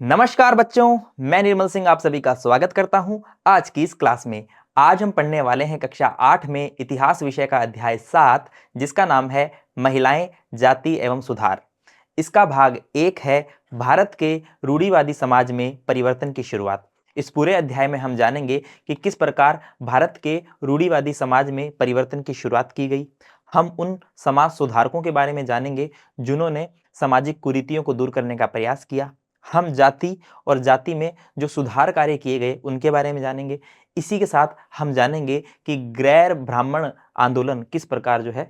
नमस्कार बच्चों, मैं निर्मल सिंह आप सभी का स्वागत करता हूं आज की इस क्लास में। आज हम पढ़ने वाले हैं कक्षा 8 में इतिहास विषय का अध्याय 7 जिसका नाम है महिलाएं, जाति एवं सुधार। इसका भाग 1 है भारत के रूढ़िवादी समाज में परिवर्तन की शुरुआत। इस पूरे अध्याय में हम जानेंगे कि किस प्रकार भारत के रूढ़िवादी समाज में परिवर्तन की शुरुआत की गई। हम उन समाज सुधारकों के बारे में जानेंगे जिन्होंने सामाजिक कुरीतियों को दूर करने का प्रयास किया। हम जाति और जाति में जो सुधार कार्य किए गए उनके बारे में जानेंगे। इसी के साथ हम जानेंगे कि गैर ब्राह्मण आंदोलन किस प्रकार जो है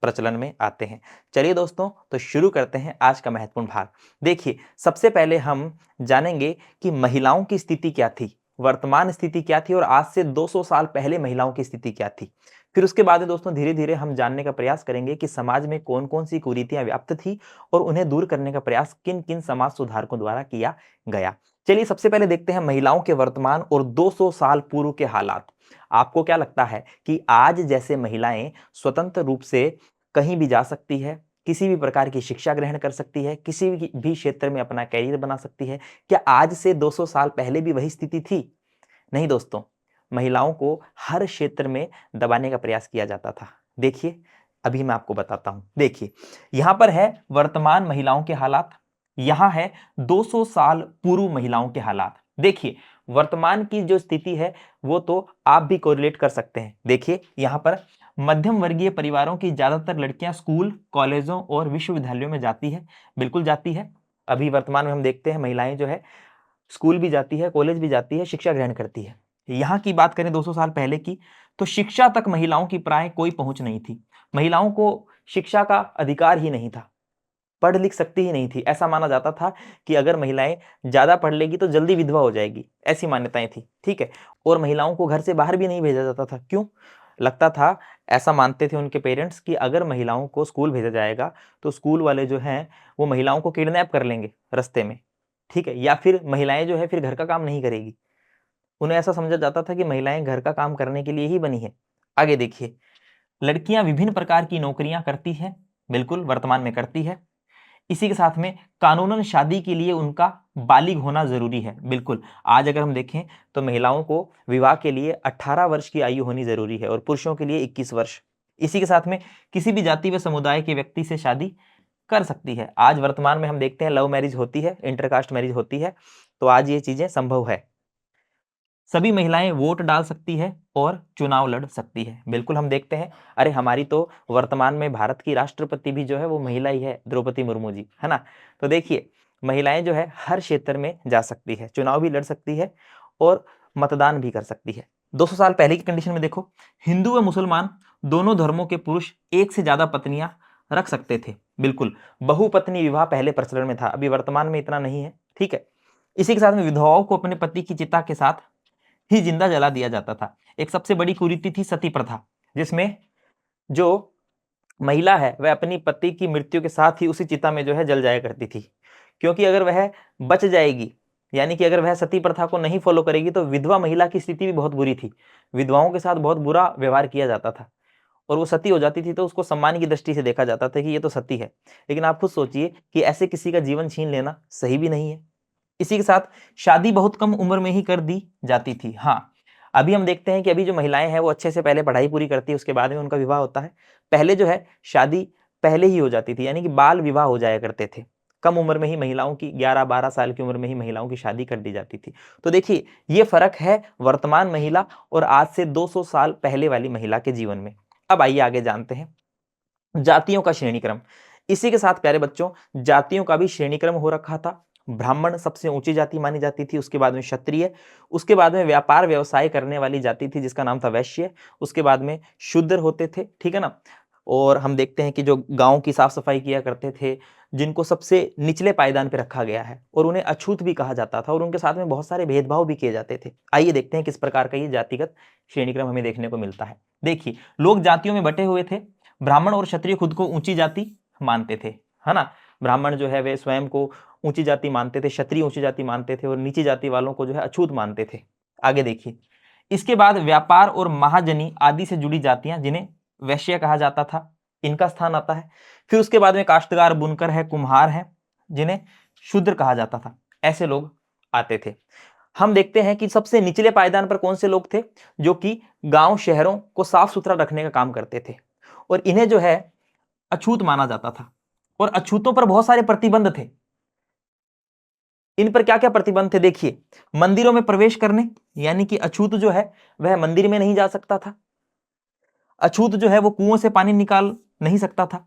प्रचलन में आते हैं। चलिए दोस्तों, तो शुरू करते हैं आज का महत्वपूर्ण भाग। देखिए, सबसे पहले हम जानेंगे कि महिलाओं की स्थिति क्या थी, वर्तमान स्थिति क्या थी और आज से 200 साल पहले महिलाओं की स्थिति क्या थी। फिर उसके बाद में दोस्तों धीरे धीरे हम जानने का प्रयास करेंगे कि समाज में कौन कौन सी कुरीतियां व्याप्त थी और उन्हें दूर करने का प्रयास किन किन समाज सुधारकों द्वारा किया गया। चलिए सबसे पहले देखते हैं महिलाओं के वर्तमान और 200 साल पूर्व के हालात। आपको क्या लगता है कि आज जैसे महिलाएं स्वतंत्र रूप से कहीं भी जा सकती है, किसी भी प्रकार की शिक्षा ग्रहण कर सकती है, किसी भी क्षेत्र में अपना कैरियर बना सकती है? क्या आज से 200 साल पहले भी वही स्थिति थी? नहीं दोस्तों, महिलाओं को हर क्षेत्र में दबाने का प्रयास किया जाता था। देखिए, अभी मैं आपको बताता हूं। देखिए, यहां पर है वर्तमान महिलाओं के हालात, यहां है 200 साल पूर्व महिलाओं के हालात। देखिए, वर्तमान की जो स्थिति है वो तो आप भी कोरिलेट कर सकते हैं। देखिए, यहां पर मध्यम वर्गीय परिवारों की ज्यादातर लड़कियां स्कूल, कॉलेजों और विश्वविद्यालयों में जाती है। बिल्कुल जाती है। अभी वर्तमान में हम देखते हैं महिलाएं जो है स्कूल भी जाती है, कॉलेज भी जाती है, शिक्षा ग्रहण करती है। यहाँ की बात करें 200 साल पहले की, तो शिक्षा तक महिलाओं की प्राय कोई पहुंच नहीं थी। महिलाओं को शिक्षा का अधिकार ही नहीं था, पढ़ लिख सकती ही नहीं थी। ऐसा माना जाता था कि अगर महिलाएं ज्यादा पढ़ लेगी तो जल्दी विधवा हो जाएगी, ऐसी मान्यताएं थी। ठीक है। और महिलाओं को घर से बाहर भी नहीं भेजा जाता था। क्यों? लगता था, ऐसा मानते थे उनके पेरेंट्स कि अगर महिलाओं को स्कूल भेजा जाएगा तो स्कूल वाले जो हैं वो महिलाओं को किडनैप कर लेंगे रास्ते में। ठीक है। या फिर महिलाएं जो है फिर घर का काम नहीं करेगी। उन्हें ऐसा समझा जाता था कि महिलाएं घर का काम करने के लिए ही बनी है। आगे देखिए, लड़कियां विभिन्न प्रकार की नौकरियां करती हैं। बिल्कुल वर्तमान में करती है। इसी के साथ में कानूनन शादी के लिए उनका बालिग होना जरूरी है। बिल्कुल, आज अगर हम देखें तो महिलाओं को विवाह के लिए 18 वर्ष की आयु होनी जरूरी है और पुरुषों के लिए 21 वर्ष। इसी के साथ में किसी भी जाति व समुदाय के व्यक्ति से शादी कर सकती है। आज वर्तमान में हम देखते हैं लव मैरिज होती है, इंटरकास्ट मैरिज होती है। तो आज ये चीजें संभव है। सभी महिलाएं वोट डाल सकती है और चुनाव लड़ सकती है। बिल्कुल हम देखते हैं, अरे हमारी तो वर्तमान में भारत की राष्ट्रपति भी जो है वो महिला ही है, द्रौपदी मुर्मू जी, है ना। तो देखिए, महिलाएं जो है हर क्षेत्र में जा सकती है, चुनाव भी लड़ सकती है और मतदान भी कर सकती है। 200 साल पहले की कंडीशन में देखो, हिंदू व मुसलमान दोनों धर्मों के पुरुष एक से ज्यादा पत्नियां रख सकते थे। बिल्कुल, बहुपत्नी विवाह पहले प्रचलन में था, अभी वर्तमान में इतना नहीं है। ठीक है। इसी के साथ में विधवाओं को अपने पति की चिता के साथ ही जिंदा जला दिया जाता था। एक सबसे बड़ी कुरीति थी सती प्रथा, जिसमें जो महिला है वह अपनी पति की मृत्यु के साथ ही उसी चिता में जो है जल जाया करती थी। क्योंकि अगर वह बच जाएगी, यानी कि अगर वह सती प्रथा को नहीं फॉलो करेगी तो विधवा महिला की स्थिति भी बहुत बुरी थी। विधवाओं के साथ बहुत बुरा व्यवहार किया जाता था और वो सती हो जाती थी तो उसको सम्मान की दृष्टि से देखा जाता था कि ये तो सती है। लेकिन आप खुद सोचिए कि ऐसे किसी का जीवन छीन लेना सही भी नहीं है। इसी के साथ शादी बहुत कम उम्र में ही कर दी जाती थी। हाँ, अभी हम देखते हैं कि अभी जो महिलाएं हैं वो अच्छे से पहले पढ़ाई पूरी करती है, उसके बाद में उनका विवाह होता है। पहले जो है शादी पहले ही हो जाती थी, यानी कि बाल विवाह हो जाया करते थे। कम उम्र में ही महिलाओं की 11-12 साल की उम्र में ही महिलाओं की शादी कर दी जाती थी। तो देखिए, ये फर्क है वर्तमान महिला और आज से 200 साल पहले वाली महिला के जीवन में। अब आइए आगे जानते हैं जातियों का श्रेणीक्रम। इसी के साथ प्यारे बच्चों, जातियों का भी श्रेणीक्रम हो रखा था। ब्राह्मण सबसे ऊंची जाति मानी जाती थी, उसके बाद में क्षत्रिय, उसके बाद में व्यापार व्यवसाय करने वाली जाति थी जिसका नाम था वैश्य, उसके बाद में शूद्र होते थे। ठीक है ना। और हम देखते हैं कि जो गांव की साफ सफाई किया करते थे, जिनको सबसे निचले पायदान पे रखा गया है और उन्हें अछूत भी कहा जाता था और उनके साथ में बहुत सारे भेदभाव भी किए जाते थे। आइए देखते हैं किस प्रकार का ये जातिगत श्रेणीक्रम हमें देखने को मिलता है। देखिए, लोग जातियों में बटे हुए थे। ब्राह्मण और क्षत्रिय खुद को ऊंची जाति मानते थे, है ना। ब्राह्मण जो है वे स्वयं को ऊंची जाति मानते थे, क्षत्रिय ऊंची जाति मानते थे और नीची जाति वालों को जो है अछूत मानते थे। आगे देखिए, इसके बाद व्यापार और महाजनी आदि से जुड़ी जातियां जिन्हें वैश्य कहा जाता था, इनका स्थान आता है। फिर उसके बाद में काश्तकार, बुनकर है, कुम्हार है, जिन्हें शूद्र कहा जाता था। ऐसे लोग आते थे। हम देखते हैं कि सबसे निचले पायदान पर कौन से लोग थे, जो कि गांव शहरों को साफ सुथरा रखने का काम करते थे, और इन्हें जो है अछूत माना जाता था। और अछूतों पर बहुत सारे प्रतिबंध थे। इन पर क्या क्या प्रतिबंध थे देखिए, मंदिरों में प्रवेश करने, यानी कि अछूत जो है वह मंदिर में नहीं जा सकता था। अछूत जो है वो कुओं से पानी निकाल नहीं सकता था।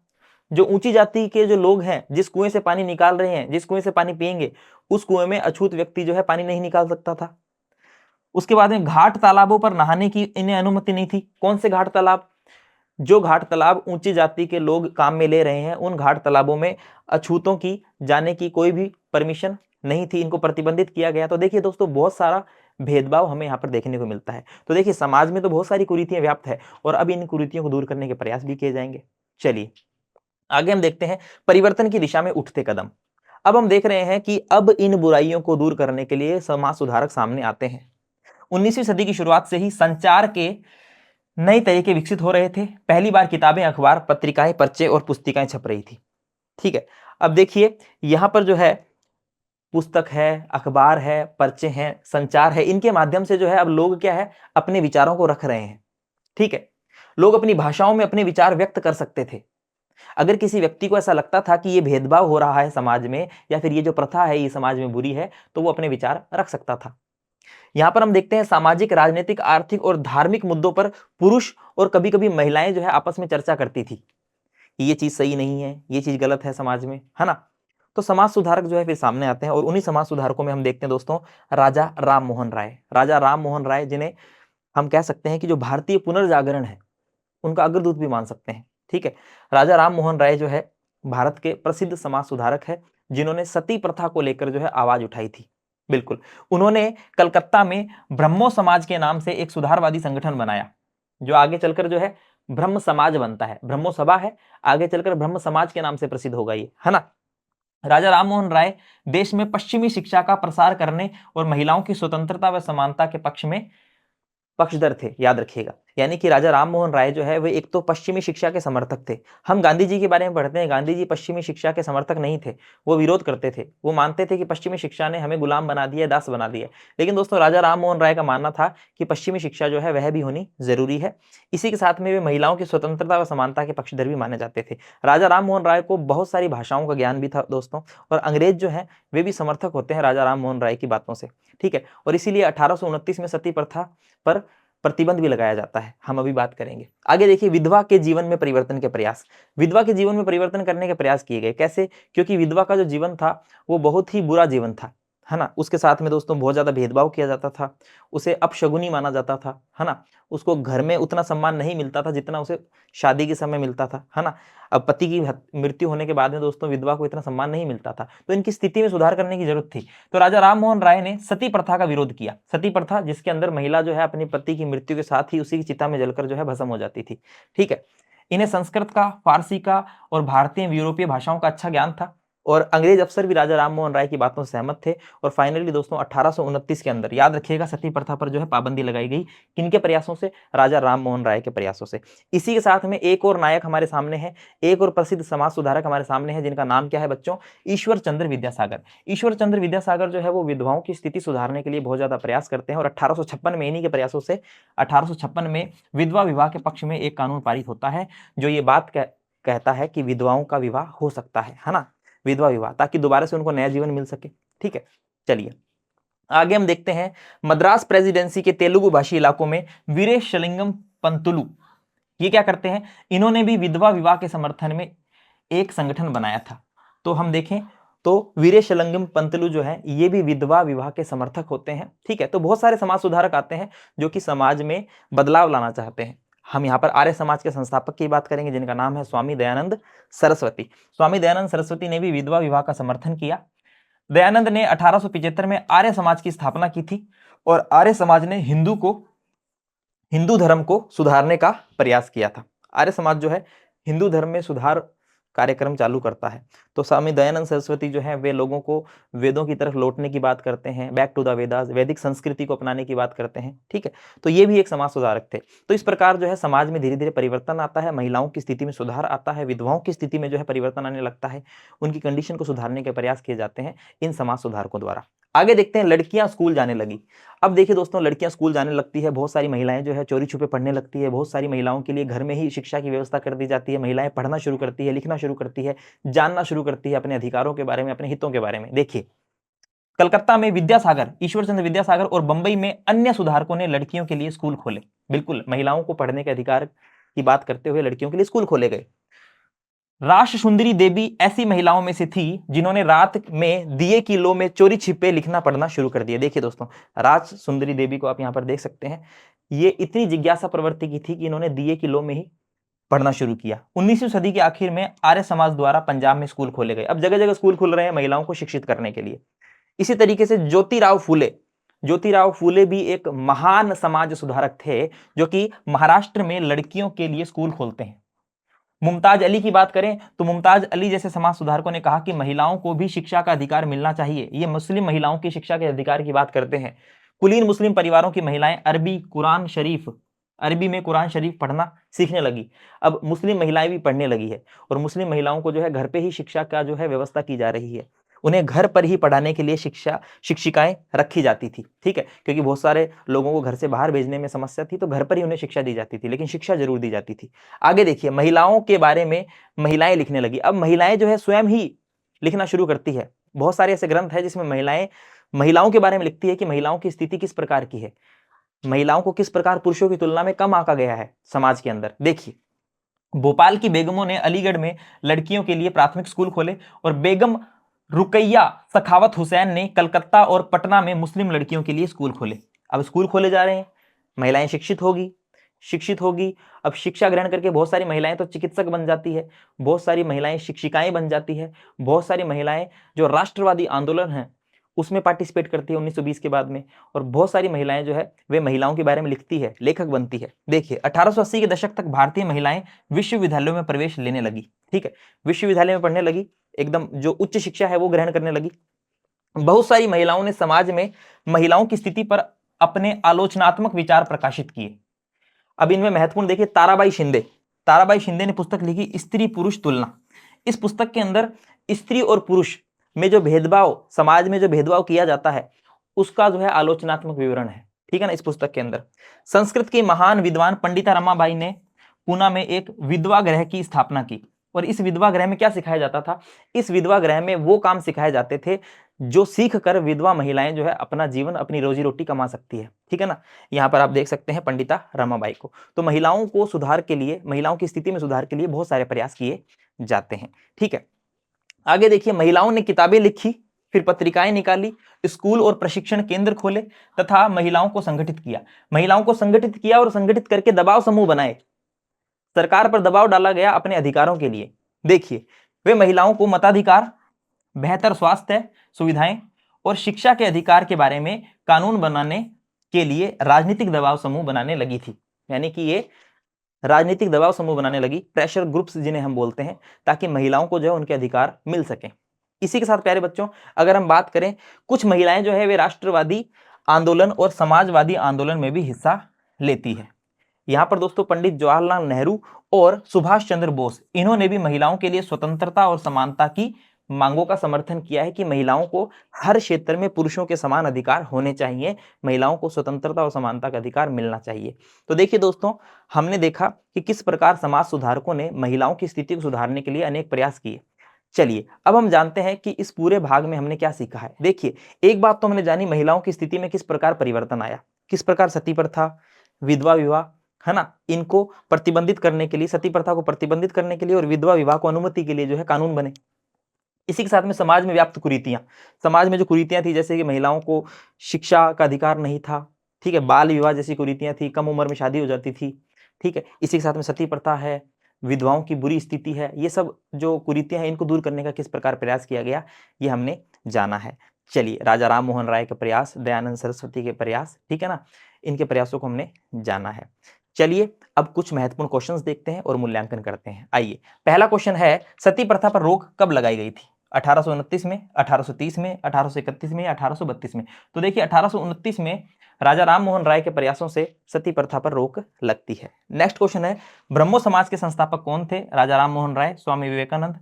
जो ऊंची जाति के जो लोग हैं, जिस कुएं से पानी निकाल रहे हैं, जिस कुएं से पानी पिएंगे, उस कुएं में अछूत व्यक्ति जो है पानी नहीं निकाल सकता था। उसके बाद में घाट तालाबों पर नहाने की इन्हें अनुमति नहीं थी। कौन से घाट तालाब? जो घाट तालाब ऊंची जाति के लोग काम में ले रहे हैं, उन घाट तालाबों में अछूतों की जाने की कोई भी परमिशन नहीं थी, इनको प्रतिबंधित किया गया। तो देखिए दोस्तों, बहुत सारा भेदभाव हमें यहाँ पर देखने को मिलता है। तो देखिए, समाज में तो बहुत सारी कुरीतियां व्याप्त है, और अब इन कुरीतियों को दूर करने के प्रयास भी किए जाएंगे। चलिए आगे हम देखते हैं परिवर्तन की दिशा में उठते कदम। अब हम देख रहे हैं कि अब इन बुराइयों को दूर करने के लिए समाज सुधारक सामने आते हैं। 19वीं सदी की शुरुआत से ही संचार के नए तरीके विकसित हो रहे थे। पहली बार किताबें, अखबार, पत्रिकाएं, पर्चे और पुस्तिकाएं छप रही थी। ठीक है, अब देखिए यहां पर जो है पुस्तक है, अखबार है, पर्चे हैं, संचार है, इनके माध्यम से जो है अब लोग क्या है, अपने विचारों को रख रहे हैं। ठीक है, लोग अपनी भाषाओं में अपने विचार व्यक्त कर सकते थे। अगर किसी व्यक्ति को ऐसा लगता था कि ये भेदभाव हो रहा है समाज में, या फिर ये जो प्रथा है ये समाज में बुरी है, तो वो अपने विचार रख सकता था। यहां पर हम देखते हैं सामाजिक, राजनीतिक, आर्थिक और धार्मिक मुद्दों पर पुरुष और कभी कभी महिलाएं जो है आपस में चर्चा करती थी कि ये चीज सही नहीं है, ये चीज गलत है समाज में, है ना। तो समाज सुधारक जो है फिर सामने आते हैं, और उन्हीं समाज सुधारकों में हम देखते हैं दोस्तों राजा राम मोहन राय। राजा राम मोहन राय, जिन्हें हम कह सकते हैं कि जो भारतीय पुनर्जागरण है उनका अग्रदूत भी मान सकते हैं। ठीक है, राजा राम मोहन राय जो है भारत के प्रसिद्ध समाज सुधारक है, जिन्होंने सती प्रथा को लेकर जो है आवाज उठाई थी। बिल्कुल, उन्होंने कलकत्ता में ब्रह्मो समाज के नाम से एक सुधारवादी संगठन बनाया, जो आगे चलकर जो है ब्रह्म समाज बनता है। ब्रह्मो सभा है, आगे चलकर ब्रह्म समाज के नाम से प्रसिद्ध होगा ये, है ना। राजा राम मोहन राय देश में पश्चिमी शिक्षा का प्रसार करने और महिलाओं की स्वतंत्रता व समानता के पक्ष में पक्षधर थे, याद रखिएगा। यानी कि राजा राम मोहन राय जो है वे एक तो पश्चिमी शिक्षा के समर्थक थे। हम गांधी जी के बारे में पढ़ते हैं, गांधी जी पश्चिमी शिक्षा के समर्थक नहीं थे, वो विरोध करते थे। वो मानते थे कि पश्चिमी शिक्षा ने हमें गुलाम बना दिया, दास बना दिया। लेकिन दोस्तों, राजा राम मोहन राय का मानना था कि पश्चिमी शिक्षा जो है वह भी होनी जरूरी है। इसी के साथ में वे महिलाओं की स्वतंत्रता व समानता के पक्षधर भी माने जाते थे। राजा राम मोहन राय को बहुत सारी भाषाओं का ज्ञान भी था दोस्तों, और अंग्रेज जो है वे भी समर्थक होते हैं राजा राम मोहन राय की बातों से। ठीक है, और इसीलिए 1829 में सती प्रथा पर प्रतिबंध भी लगाया जाता है, हम अभी बात करेंगे। आगे देखिए, विधवा के जीवन में परिवर्तन के प्रयास। विधवा के जीवन में परिवर्तन करने के प्रयास किए गए। कैसे? क्योंकि विधवा का जो जीवन था वो बहुत ही बुरा जीवन था, है ना। उसके साथ में दोस्तों बहुत ज्यादा भेदभाव किया जाता था, उसे अपशगुनी माना जाता था, है ना। उसको घर में उतना सम्मान नहीं मिलता था जितना उसे शादी के समय मिलता था, है ना। अब पति की मृत्यु होने के बाद में दोस्तों विधवा को इतना सम्मान नहीं मिलता था, तो इनकी स्थिति में सुधार करने की जरूरत थी। तो राजा राम मोहन राय ने सती प्रथा का विरोध किया। सती प्रथा जिसके अंदर महिला जो है अपने पति की मृत्यु के साथ ही उसी की चिता में जलकर जो है भस्म हो जाती थी। ठीक है, इन्हें संस्कृत का, फारसी का और भारतीय यूरोपीय भाषाओं का अच्छा ज्ञान था, और अंग्रेज अफसर भी राजा राम मोहन राय की बातों से सहमत थे। और फाइनली दोस्तों 1829 के अंदर, याद रखिएगा, सती प्रथा पर जो है पाबंदी लगाई गई। किनके प्रयासों से? राजा राम मोहन राय के प्रयासों से। इसी के साथ में एक और नायक हमारे सामने है, एक और प्रसिद्ध समाज सुधारक हमारे सामने है, जिनका नाम क्या है बच्चों? ईश्वर चंद्र विद्यासागर। ईश्वर चंद्र विद्यासागर जो है वो विधवाओं की स्थिति सुधारने के लिए बहुत ज्यादा प्रयास करते हैं, और 1856 में इन्हीं के प्रयासों से 1856 में विधवा विवाह के पक्ष में एक कानून पारित होता है, जो ये बात कहता है कि विधवाओं का विवाह हो सकता है ना, विधवा विवाह, ताकि दोबारा से उनको नया जीवन मिल सके। ठीक है, चलिए आगे हम देखते हैं। मद्रास प्रेसिडेंसी के तेलुगु भाषी इलाकों में वीरेशलिंगम पंतुलु, ये क्या करते हैं? इन्होंने भी विधवा विवाह के समर्थन में एक संगठन बनाया था। तो हम देखें तो वीरेशलिंगम पंतुलु जो है ये भी विधवा विवाह के समर्थक होते हैं। ठीक है, तो बहुत सारे समाज सुधारक आते हैं जो कि समाज में बदलाव लाना चाहते हैं। हम यहाँ पर आर्य समाज के संस्थापक की बात करेंगे, जिनका नाम है स्वामी दयानंद सरस्वती। स्वामी दयानंद सरस्वती ने भी विधवा विवाह का समर्थन किया। दयानंद ने 1875 में आर्य समाज की स्थापना की थी, और आर्य समाज ने हिंदू धर्म को सुधारने का प्रयास किया था। आर्य समाज जो है हिंदू धर्म में सुधार कार्यक्रम चालू करता है। तो स्वामी दयानंद सरस्वती जो है वे लोगों को वेदों की तरफ लौटने की बात करते हैं, बैक टू द वेदास, वैदिक संस्कृति को अपनाने की बात करते हैं। ठीक है, तो ये भी एक समाज सुधारक थे। तो इस प्रकार जो है समाज में धीरे धीरे परिवर्तन आता है, महिलाओं की स्थिति में सुधार आता है, विधवाओं की स्थिति में जो है परिवर्तन आने लगता है, उनकी कंडीशन को सुधारने के प्रयास किए जाते हैं इन समाज सुधारकों द्वारा। आगे देखते हैं, लड़कियां स्कूल जाने लगी। अब देखिए दोस्तों, लड़कियां स्कूल जाने लगती है, बहुत सारी महिलाएं जो है चोरी छुपे पढ़ने लगती है, बहुत सारी महिलाओं के लिए घर में ही शिक्षा की व्यवस्था कर दी जाती है, महिलाएं पढ़ना शुरू करती है, लिखना शुरू करती है, जानना शुरू करती है अपने अधिकारों के बारे में, अपने हितों के बारे में। देखिए, कलकत्ता में विद्यासागर, ईश्वर चंद्र विद्यासागर और बंबई में अन्य सुधारकों ने लड़कियों के लिए स्कूल खोले। बिल्कुल, महिलाओं को पढ़ने के अधिकार की बात करते हुए लड़कियों के लिए स्कूल खोले गए। राश सुंदरी देवी ऐसी महिलाओं में से थी जिन्होंने रात में दिए की लो में चोरी छिपे लिखना पढ़ना शुरू कर दिया। देखिए दोस्तों, राज सुंदरी देवी को आप यहां पर देख सकते हैं, ये इतनी जिज्ञासा प्रवृत्ति की थी कि इन्होंने दिए की लो में ही पढ़ना शुरू किया। 19वीं सदी के आखिर में आर्य समाज द्वारा पंजाब में स्कूल खोले गए। अब जगह जगह स्कूल खुल रहे हैं महिलाओं को शिक्षित करने के लिए। इसी तरीके से ज्योतिराव फूले भी एक महान समाज सुधारक थे, जो कि महाराष्ट्र में लड़कियों के लिए स्कूल खोलते हैं। मुमताज अली की बात करें तो मुमताज अली जैसे समाज सुधारकों ने कहा कि महिलाओं को भी शिक्षा का अधिकार मिलना चाहिए। ये मुस्लिम महिलाओं की शिक्षा के अधिकार की बात करते हैं। कुलीन मुस्लिम परिवारों की महिलाएं अरबी में कुरान शरीफ पढ़ना सीखने लगी। अब मुस्लिम महिलाएं भी पढ़ने लगी है और मुस्लिम महिलाओं को जो है घर पे ही शिक्षा का जो है व्यवस्था की जा रही है। उन्हें घर पर ही पढ़ाने के लिए शिक्षिकाएं रखी जाती थी। ठीक है, क्योंकि बहुत सारे लोगों को घर से बाहर भेजने में समस्या थी, तो घर पर ही उन्हें शिक्षा दी जाती थी, लेकिन शिक्षा जरूर दी जाती थी। आगे देखिए, महिलाओं के बारे में महिलाएं लिखने लगी। अब महिलाएं जो है स्वयं ही लिखना शुरू करती है। बहुत सारे ऐसे ग्रंथ है जिसमें महिलाएं महिलाओं के बारे में लिखती है कि महिलाओं की स्थिति किस प्रकार की है, महिलाओं को किस प्रकार पुरुषों की तुलना में कम आंका गया है समाज के अंदर। देखिए, भोपाल की बेगमों ने अलीगढ़ में लड़कियों के लिए प्राथमिक स्कूल खोले और बेगम रुकैया सखावत हुसैन ने कलकत्ता और पटना में मुस्लिम लड़कियों के लिए स्कूल खोले। अब स्कूल खोले जा रहे हैं, महिलाएं शिक्षित होगी। अब शिक्षा ग्रहण करके बहुत सारी महिलाएं तो चिकित्सक बन जाती है, बहुत सारी महिलाएं शिक्षिकाएं बन जाती है, बहुत सारी महिलाएं जो राष्ट्रवादी आंदोलन है उसमें पार्टिसिपेट करती है 1920 के बाद में, और बहुत सारी महिलाएं जो है वे महिलाओं के बारे में लिखती है, लेखक बनती है। देखिए, 1880 के दशक तक भारतीय महिलाएं विश्वविद्यालयों में प्रवेश लेने लगी। ठीक है, विश्वविद्यालय में पढ़ने लगी, एकदम जो उच्च शिक्षा है वो ग्रहण करने लगी। बहुत सारी महिलाओं ने समाज में महिलाओं की स्थिति पर अपने आलोचनात्मक विचार प्रकाशित किए। अब इनमें महत्वपूर्ण देखिए, ताराबाई शिंदे ने पुस्तक लिखी स्त्री पुरुष तुलना। इस पुस्तक के अंदर स्त्री और पुरुष में जो भेदभाव, समाज में जो भेदभाव किया जाता है उसका जो है आलोचनात्मक विवरण है। ठीक है ना। इस पुस्तक के अंदर संस्कृत की महान विद्वान पंडिता रमाबाई ने पूना में एक विधवा गृह की स्थापना की। और इस विधवा गृह में क्या सिखाया जाता था? इस विधवा गृह में वो काम सिखाए जाते थे जो सीख कर विधवा महिलाएं जो है अपना जीवन, अपनी रोजी रोटी कमा सकती है। ठीक है ना। यहाँ पर आप देख सकते हैं पंडिता रमाबाई को। तो महिलाओं को सुधार के लिए, महिलाओं की स्थिति में सुधार के लिए बहुत सारे प्रयास किए जाते हैं। ठीक है, आगे देखिए, महिलाओं ने किताबें लिखी, फिर पत्रिकाएं निकाली, स्कूल और प्रशिक्षण केंद्र खोले तथा महिलाओं को संगठित किया और संगठित करके दबाव समूह बनाए। सरकार पर दबाव डाला गया अपने अधिकारों के लिए। देखिए, वे महिलाओं को मताधिकार, बेहतर स्वास्थ्य सुविधाएं और शिक्षा के अधिकार के बारे में कानून बनाने के लिए राजनीतिक दबाव समूह बनाने लगी थी। यानी कि ये राजनीतिक दबाव समूह बनाने लगी, प्रेशर ग्रुप्स जिन्हें हम बोलते हैं, ताकि महिलाओं को जो है उनके अधिकार मिल सके। इसी के साथ प्यारे बच्चों, अगर हम बात करें, कुछ महिलाएं जो है वे राष्ट्रवादी आंदोलन और समाजवादी आंदोलन में भी हिस्सा लेती है। यहां पर दोस्तों पंडित जवाहरलाल नेहरू और सुभाष चंद्र बोस, इन्होंने भी महिलाओं के लिए स्वतंत्रता और समानता की मांगों का समर्थन किया है कि महिलाओं को हर क्षेत्र में पुरुषों के समान अधिकार होने चाहिए, महिलाओं को स्वतंत्रता और समानता का अधिकार मिलना चाहिए। तो देखिए दोस्तों, हमने देखा कि किस प्रकार समाज सुधारकों ने महिलाओं की स्थिति को सुधारने के लिए अनेक प्रयास किए। चलिए अब हम जानते हैं कि इस पूरे भाग में हमने क्या सीखा है। देखिए, एक बात तो हमने जानी, महिलाओं की स्थिति में किस प्रकार परिवर्तन आया, किस प्रकार सती प्रथा, विधवा विवाह, है ना, इनको प्रतिबंधित करने के लिए, सती प्रथा को प्रतिबंधित करने के लिए और विधवा विवाह को अनुमति के लिए जो है कानून बने। इसी के साथ में समाज में व्याप्त कुरीतियां, समाज में जो कुरीतियां थी, जैसे कि महिलाओं को शिक्षा का अधिकार नहीं था, ठीक है, बाल विवाह जैसी कुरीतियां थी, कम उम्र में शादी हो जाती थी, ठीक है, इसी के साथ में सती प्रथा है, विधवाओं की बुरी स्थिति है, ये सब जो कुरीतियां हैं इनको दूर करने का किस प्रकार प्रयास किया गया ये हमने जाना है। चलिए, राजा राम मोहन राय के प्रयास, दयानंद सरस्वती के प्रयास, ठीक है ना, इनके प्रयासों को हमने जाना है। चलिए अब कुछ महत्वपूर्ण क्वेश्चंस देखते हैं और मूल्यांकन करते हैं। आइए, पहला क्वेश्चन है, सती प्रथा पर रोक कब लगाई गई थी? 1829 में, 1830 में, 1831 में या 1832 में? तो देखिए 1829 में राजा राम मोहन राय के प्रयासों से सती प्रथा पर रोक लगती है। नेक्स्ट क्वेश्चन है, ब्रह्मो समाज के संस्थापक कौन थे? राजा राम मोहन राय, स्वामी विवेकानंद,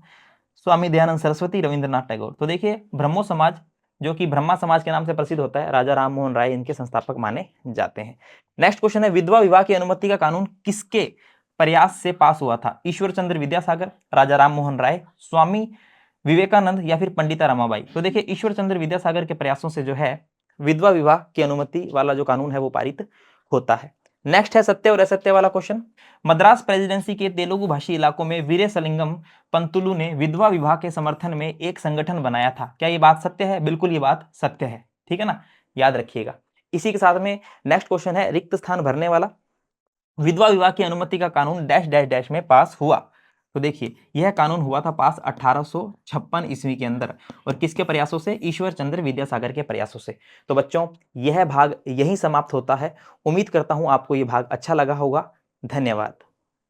स्वामी दयानंद सरस्वती, रविंद्रनाथ टैगोर। तो देखिए ब्रह्मो समाज, जो कि ब्रह्मा समाज के नाम से प्रसिद्ध होता है, राजा राम मोहन राय इनके संस्थापक माने जाते हैं। नेक्स्ट क्वेश्चन है, विधवा विवाह की अनुमति का कानून किसके प्रयास से पास हुआ था? ईश्वर चंद्र विद्यासागर, राजा राम मोहन राय, स्वामी विवेकानंद या फिर पंडिता रमाबाई? तो देखिए ईश्वर चंद्र विद्यासागर के प्रयासों से जो है विधवा विवाह की अनुमति वाला जो कानून है वो पारित होता है। नेक्स्ट है सत्य और असत्य वाला क्वेश्चन। मद्रास प्रेसिडेंसी के तेलुगु भाषी इलाकों में वीरेसलिंगम पंतुलु ने विधवा विवाह के समर्थन में एक संगठन बनाया था। क्या ये बात सत्य है? बिल्कुल ये बात सत्य है, ठीक है ना, याद रखिएगा। इसी के साथ में नेक्स्ट क्वेश्चन है, रिक्त स्थान भरने वाला विधवा विवाह की अनुमति का कानून डैश डैश डैश में पास हुआ। तो देखिए यह कानून हुआ था पास 1856 ईस्वी के अंदर, और किसके प्रयासों से? ईश्वर चंद्र विद्यासागर के प्रयासों से। तो बच्चों यह भाग यहीं समाप्त होता है। उम्मीद करता हूं आपको यह भाग अच्छा लगा होगा। धन्यवाद।